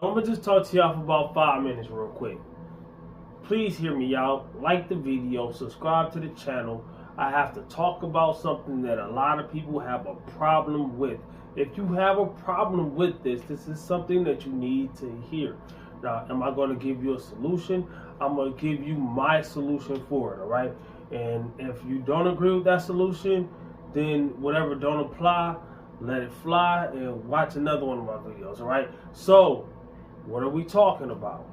I'm gonna just talk to y'all for about 5 minutes real quick. Please hear me out. Like the video, subscribe to the channel. I have to talk about something that a lot of people have a problem with. If you have a problem with this is something that you need to hear. Now, am I going to give you a solution? I'm going to give you my solution for it, all right? And if you don't agree with that solution, then whatever don't apply, let it fly and watch another one of my videos, all right? So, what are we talking about?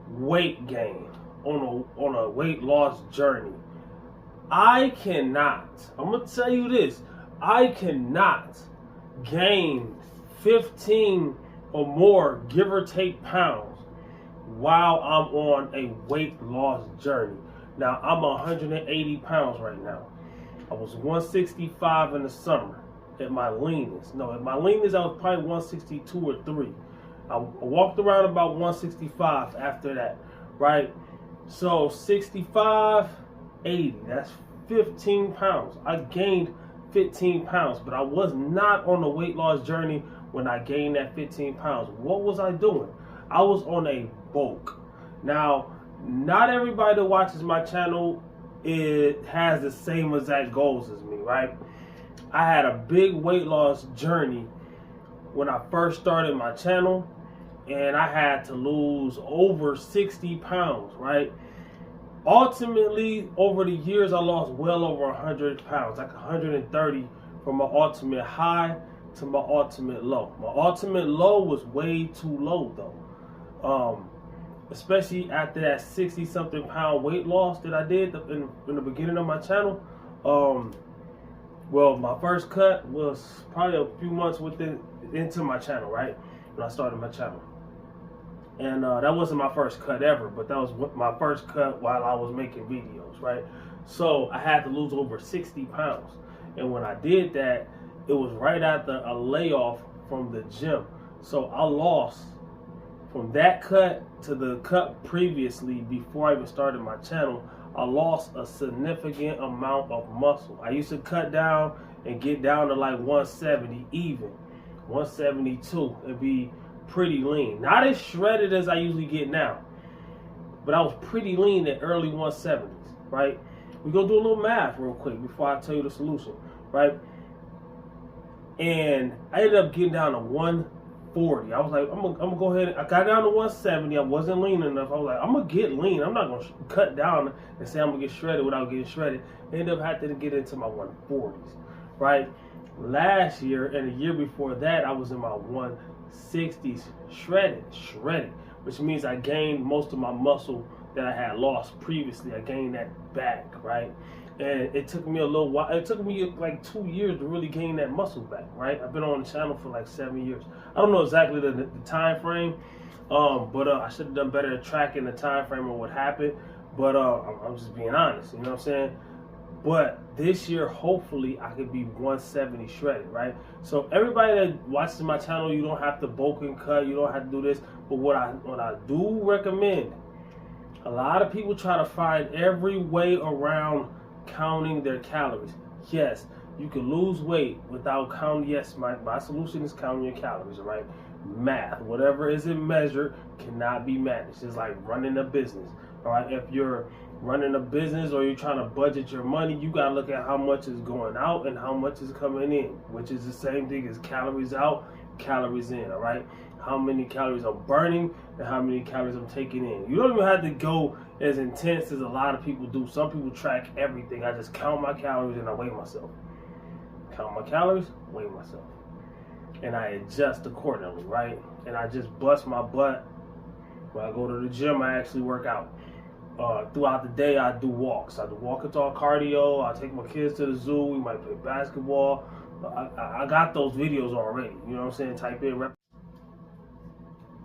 Weight gain on a weight loss journey. I'm gonna tell you this, I cannot gain 15 or more, give or take, pounds while I'm on a weight loss journey. Now, I'm 180 pounds right now. I was 165 in the summer at my leanest. No, at my leanest, I was probably 162 or 3. I walked around about 165 after that, right? So 65, 80, that's 15 pounds. I gained 15 pounds, but I was not on the weight loss journey when I gained that 15 pounds. What was I doing? I was on a bulk. Now, not everybody that watches my channel has the same exact goals as me, right? I had a big weight loss journey when I first started my channel, and I had to lose over 60 pounds, right? Ultimately, over the years, I lost well over 100 pounds, like 130 from my ultimate high to my ultimate low. My ultimate low was way too low, though. Especially after that 60-something pound weight loss that I did in the beginning of my channel. Well, my first cut was probably a few months into my channel, right? When I started my channel. And that wasn't my first cut ever, but that was my first cut while I was making videos, right? So I had to lose over 60 pounds. And when I did that, it was right after a layoff from the gym. So I lost, from that cut to the cut previously, before I even started my channel, I lost a significant amount of muscle. I used to cut down and get down to like 170 even, 172, and be pretty lean. Not as shredded as I usually get now, but I was pretty lean at early 170s, right? We're going to do a little math real quick before I tell you the solution, right? And I ended up getting down to 140. I was like, I'm gonna go ahead. I got down to 170. I wasn't lean enough. I was like, I'm going to get lean. I'm not going to cut down and say I'm going to get shredded without getting shredded. I ended up having to get into my 140s, right? Last year and the year before that, I was in my 160s, shredded, which means I gained most of my muscle that I had lost previously. I gained that back, right? And it took me a little while. It took me like 2 years to really gain that muscle back, right? I've been on the channel for like 7 years. I don't know exactly the time frame, but I should have done better at tracking the time frame of what happened. But I'm just being honest, you know what I'm saying? But this year, hopefully, I could be 170 shredded, right? So everybody that watches my channel, you don't have to bulk and cut. You don't have to do this. But what I do recommend, a lot of people try to find every way around counting their calories. Yes, you can lose weight without counting. Yes, my solution is counting your calories, all right? Math, whatever isn't measured cannot be managed. It's like running a business, all right? If you're running a business or you're trying to budget your money, you got to look at how much is going out and how much is coming in, which is the same thing as calories out, calories in, all right? How many calories I'm burning and how many calories I'm taking in. You don't even have to go as intense as a lot of people do. Some people track everything. I just count my calories and I weigh myself. Count my calories, weigh myself. And I adjust accordingly, right? And I just bust my butt. When I go to the gym, I actually work out. Throughout the day, I do walks. I do walking talk cardio. I take my kids to the zoo. We might play basketball. I got those videos already. You know what I'm saying? Type in rep.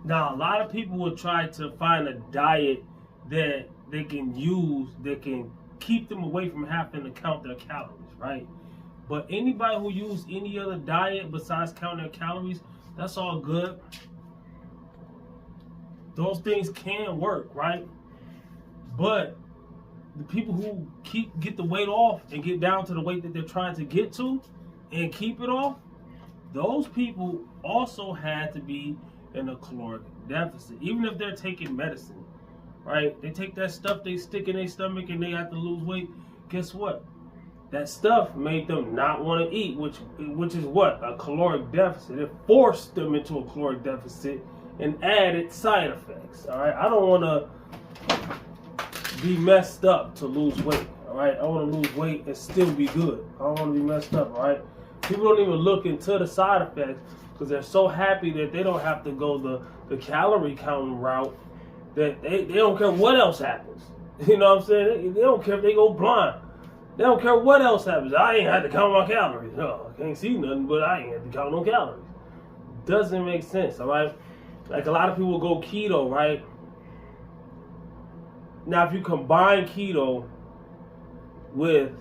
Now, a lot of people will try to find a diet that they can use that can keep them away from having to count their calories, right? But anybody who uses any other diet besides counting their calories, that's all good. Those things can work, right? But the people who get the weight off and get down to the weight that they're trying to get to and keep it off, those people also had to be in a caloric deficit, even if they're taking medicine, right? They take that stuff, they stick in their stomach, and they have to lose weight. Guess what? That stuff made them not want to eat, which is what? A caloric deficit. It forced them into a caloric deficit and added side effects. All right, I don't want to be messed up to lose weight. All right, I want to lose weight and still be good. I don't want to be messed up. All right, people don't even look into the side effects because they're so happy that they don't have to go the calorie counting route, that they don't care what else happens. You know what I'm saying? They don't care if they go blind. They don't care what else happens. I ain't had to count my calories. No, I can't see nothing, but I ain't had to count no calories. Doesn't make sense, all right? Like a lot of people go keto, right? Now, if you combine keto with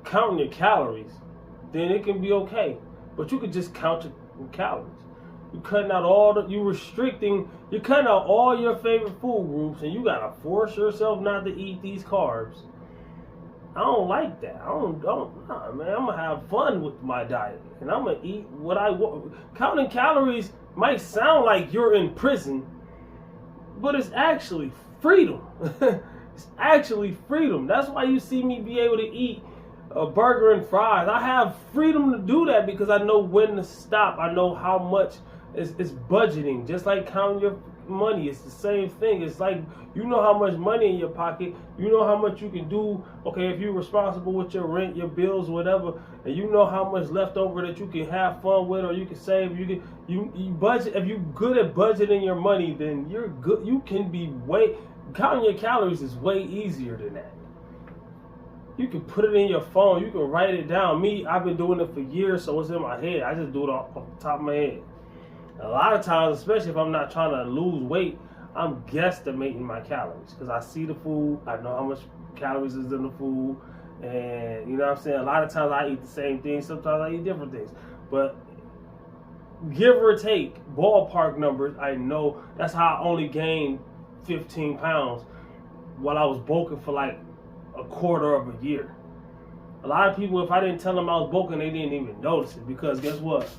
counting your calories, then it can be okay. But you could just count your calories. You're cutting out you're cutting out all your favorite food groups, and you gotta force yourself not to eat these carbs. I don't like that. Nah, man. I'm gonna have fun with my diet, and I'm gonna eat what I want. Counting calories might sound like you're in prison, but it's actually freedom. It's actually freedom. That's why you see me be able to eat a burger and fries. I have freedom to do that because I know when to stop. I know how much. It's budgeting, just like counting your money. It's the same thing. It's like, you know how much money in your pocket, you know how much you can do. Okay, if you're responsible with your rent, your bills, whatever, and you know how much left over that you can have fun with, or you can save. You budget. If you're good at budgeting your money, then you're good. You can be counting your calories is way easier than that. You can put it in your phone. You can write it down. I've been doing it for years, so it's in my head. I just do it off the top of my head. A lot of times, especially if I'm not trying to lose weight, I'm guesstimating my calories because I see the food, I know how much calories is in the food, and you know what I'm saying? A lot of times I eat the same thing, sometimes I eat different things. But give or take, ballpark numbers, I know that's how I only gained 15 pounds while I was bulking for like a quarter of a year. A lot of people, if I didn't tell them I was bulking, they didn't even notice it because guess what?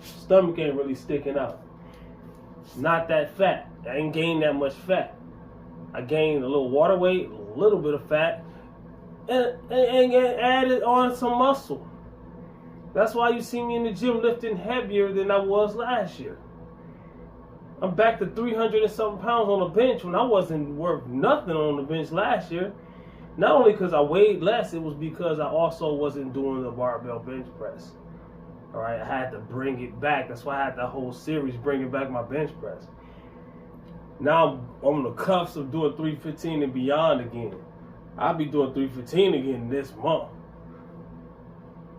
Stomach ain't really sticking out. Not that fat. I ain't gained that much fat. I gained a little water weight, a little bit of fat, and added on some muscle. That's why you see me in the gym lifting heavier than I was last year. I'm back to 300 and something pounds on the bench when I wasn't worth nothing on the bench last year. Not only because I weighed less, it was because I also wasn't doing the barbell bench press. All right, I had to bring it back. That's why I had that whole series bringing back my bench press. Now I'm on the cuffs of doing 315 and beyond again. I'll be doing 315 again this month.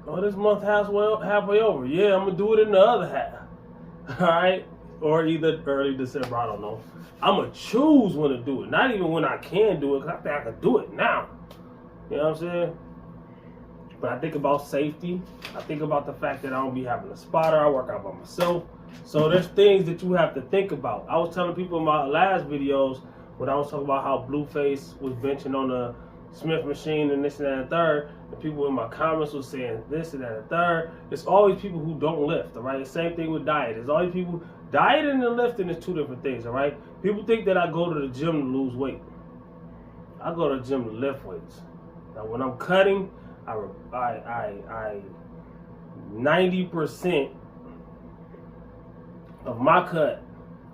Oh, this month halfway over. Yeah, I'm gonna do it in the other half. All right, or either early December. I don't know. I'm gonna choose when to do it. Not even when I can do it, because I think I can do it now. You know what I'm saying? But I think about safety. I think about the fact that I don't be having a spotter. I work out by myself. So there's things that you have to think about. I was telling people in my last videos when I was talking about how Blueface was benching on the Smith machine and this and that and third. And people in my comments were saying this and that and third. It's always people who don't lift, all right? The same thing with diet. It's always people, dieting and lifting is two different things, all right? People think that I go to the gym to lose weight. I go to the gym to lift weights. Now when I'm cutting, I 90% of my cut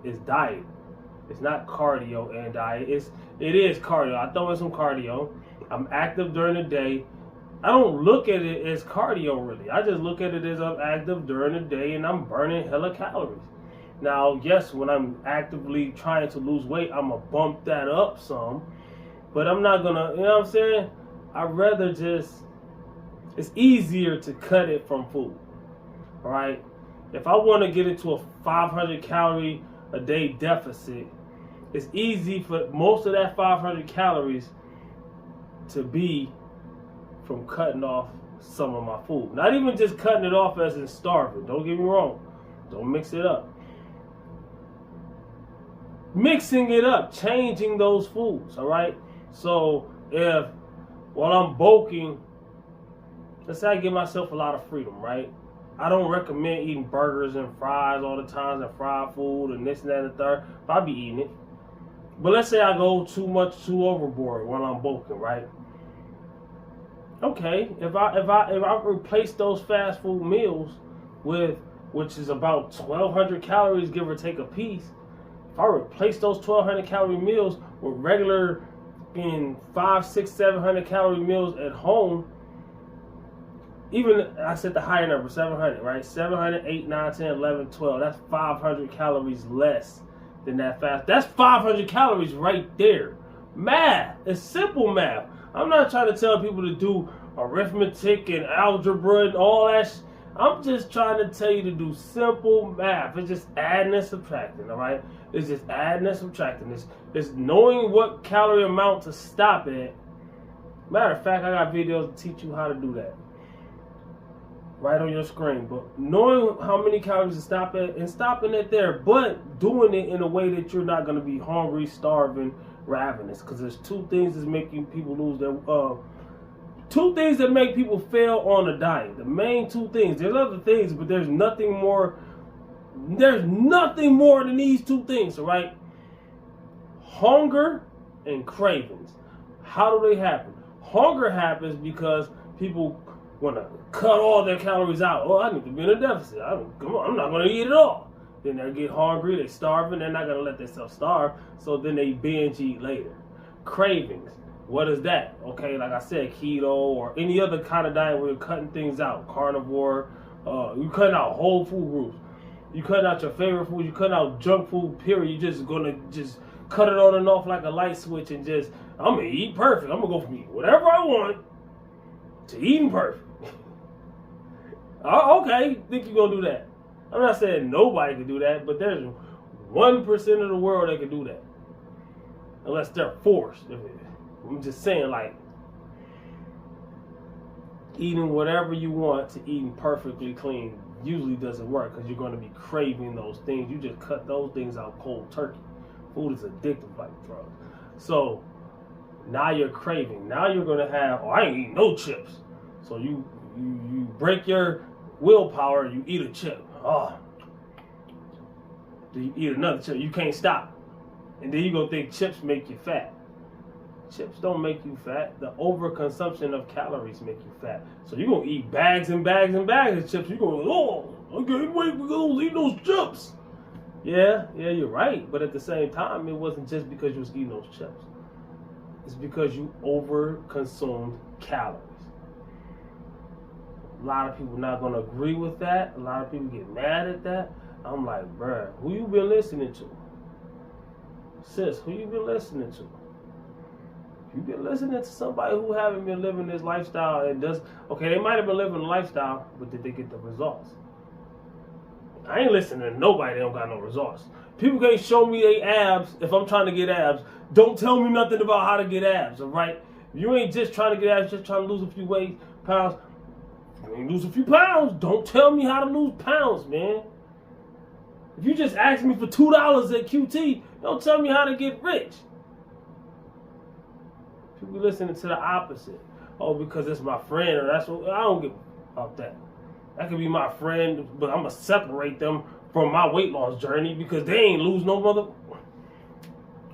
is diet. It's not cardio and diet. It is cardio. I throw in some cardio. I'm active during the day. I don't look at it as cardio really. I just look at it as I'm active during the day and I'm burning hella calories. Now, yes, when I'm actively trying to lose weight, I'm gonna bump that up some, but I'm not gonna, you know what I'm saying? I'd rather just, it's easier to cut it from food, all right? If I want to get into a 500 calorie a day deficit, it's easy for most of that 500 calories to be from cutting off some of my food. Not even just cutting it off as in starving. Don't get me wrong. Don't mix it up. Mixing it up, changing those foods, all right? So if while I'm bulking, let's say I give myself a lot of freedom, right? I don't recommend eating burgers and fries all the time and fried food and this and that and the third, but I'll be eating it. But let's say I go too overboard while I'm bulking, right? Okay, if I replace those fast food meals with, which is about 1,200 calories, give or take a piece, if I replace those 1,200 calorie meals with regular in 500, 600, 700 calorie meals at home, even I said the higher number, 700, right? 700, 8, 9, 10, 11, 12. That's 500 calories less than that fast. That's 500 calories right there. Math. It's simple math. I'm not trying to tell people to do arithmetic and algebra and all that. I'm just trying to tell you to do simple math. It's just adding and subtracting, all right? It's just adding and subtracting. It's knowing what calorie amount to stop at. Matter of fact, I got videos to teach you how to do that. Right on your screen. But knowing how many calories to stop at and stopping it there, but doing it in a way that you're not going to be hungry, starving, ravenous. Because there's two things that's making people lose their... two things that make people fail on a diet. The main two things. There's other things, but there's nothing more. There's nothing more than these two things, all right? Hunger and cravings. How do they happen? Hunger happens because people want to cut all their calories out. Oh, I need to be in a deficit. Come on, I'm not going to eat it all. Then they get hungry, they're starving, they're not going to let themselves starve, so then they binge eat later. Cravings. What is that? Okay, like I said, keto or any other kind of diet where you're cutting things out. Carnivore, you're cutting out whole food groups. You cutting out your favorite food, you cutting out junk food, period. You're just going to just cut it on and off like a light switch and just, I'm going to eat perfect. I'm going to go from eating whatever I want to eating perfect. Okay, think you're going to do that. I'm not saying nobody can do that, but there's 1% of the world that can do that. Unless they're forced. I'm just saying, like, eating whatever you want to eating perfectly clean usually doesn't work because you're going to be craving those things. You just cut those things out cold turkey. Food is addictive like drugs. So now you're craving. Now you're going to have, I ain't eating no chips. So you break your willpower, you eat a chip. Oh, then you eat another chip. You can't stop. And then you're going to think chips make you fat. Chips don't make you fat. The overconsumption of calories make you fat. So you're going to eat bags and bags and bags of chips. You're going, oh, I can't wait to eat those chips. Yeah, you're right. But at the same time, it wasn't just because you was eating those chips. It's because you overconsumed calories. A lot of people not going to agree with that. A lot of people get mad at that. I'm like, bruh, who you been listening to? Sis, who you been listening to? You've been listening to somebody who haven't been living this lifestyle and does, okay, they might have been living the lifestyle, but did they get the results? I ain't listening to nobody that don't got no results. People can't show me they abs if I'm trying to get abs. Don't tell me nothing about how to get abs, all right? You ain't just trying to get abs, just trying to lose a few pounds. You ain't lose a few pounds. Don't tell me how to lose pounds, man. If you just ask me for $2 at QT, don't tell me how to get rich. People listening to the opposite. Oh, because it's my friend, or that's what I don't give about that. That could be my friend, but I'm gonna separate them from my weight loss journey because they ain't lose no mother.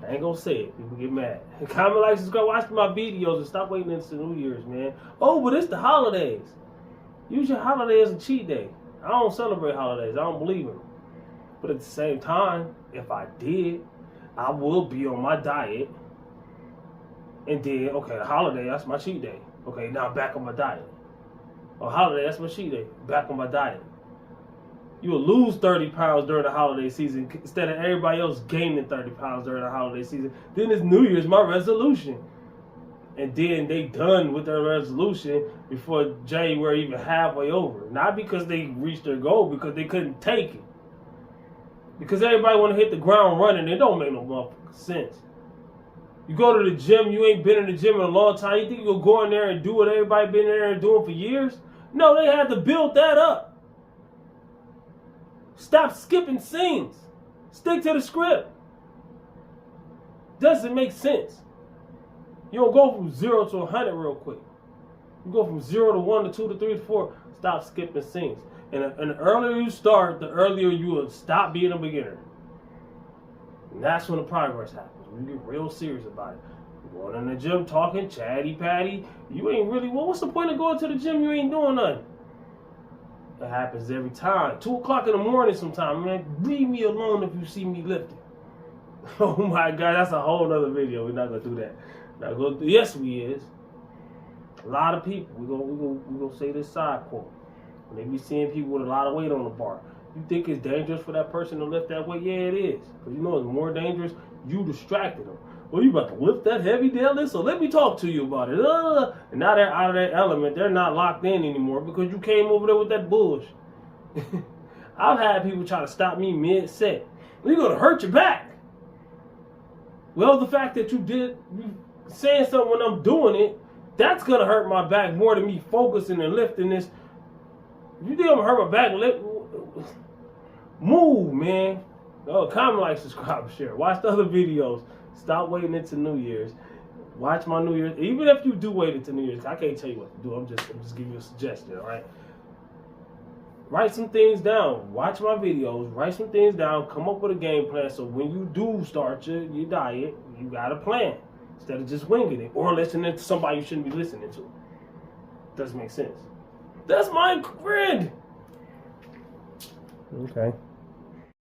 I ain't gonna say it. People get mad. Comment, like, subscribe, watch my videos, and stop waiting until New Year's, man. Oh, but it's the holidays. Use your holiday as a cheat day. I don't celebrate holidays. I don't believe in them. But at the same time, if I did, I will be on my diet. And then, okay, the holiday, that's my cheat day. Okay, now back on my diet. On holiday, that's my cheat day. Back on my diet. You will lose 30 pounds during the holiday season instead of everybody else gaining 30 pounds during the holiday season. Then it's New Year's, my resolution. And then they done with their resolution before January even halfway over. Not because they reached their goal, because they couldn't take it. Because everybody want to hit the ground running. It don't make no motherfucking sense. You go to the gym, you ain't been in the gym in a long time. You think you'll go in there and do what everybody been in there and doing for years? No, they had to build that up. Stop skipping scenes. Stick to the script. Doesn't make sense. You don't go from 0 to 100 real quick. You go from 0 to 1 to 2 to 3 to 4. Stop skipping scenes. And the earlier you start, the earlier you will stop being a beginner. And that's when the progress happens. When you get real serious about it. Going in the gym talking chatty patty, you ain't really, well, what's the point of going to the gym? You ain't doing nothing. It happens every time. 2 o'clock in the morning sometime, man. Leave me alone if you see me lifting. Oh my God, that's a whole other video. We're not gonna do that. Not gonna do, yes, we is. A lot of people. We gonna say this side quote. When they be seeing people with a lot of weight on the bar, you think it's dangerous for that person to lift that weight? Yeah, it is. Because you know it's more dangerous. You distracted them. Well, you about to lift that heavy deadlift, so let me talk to you about it. And now they're out of that element. They're not locked in anymore because you came over there with that bullshit. I've had people try to stop me mid-set. You're going to hurt your back. Well, the fact that you saying something when I'm doing it, that's going to hurt my back more than me focusing and lifting this. If you think I'm going to hurt my back, move, man. Oh, comment, like, subscribe, share. Watch the other videos. Stop waiting into New Year's. Watch my New Year's. Even if you do wait into New Year's, I can't tell you what to do. I'm just giving you a suggestion, all right? Write some things down. Watch my videos. Write some things down. Come up with a game plan so when you do start your diet, you got a plan instead of just winging it or listening to somebody you shouldn't be listening to. Doesn't make sense. That's my friend. Okay.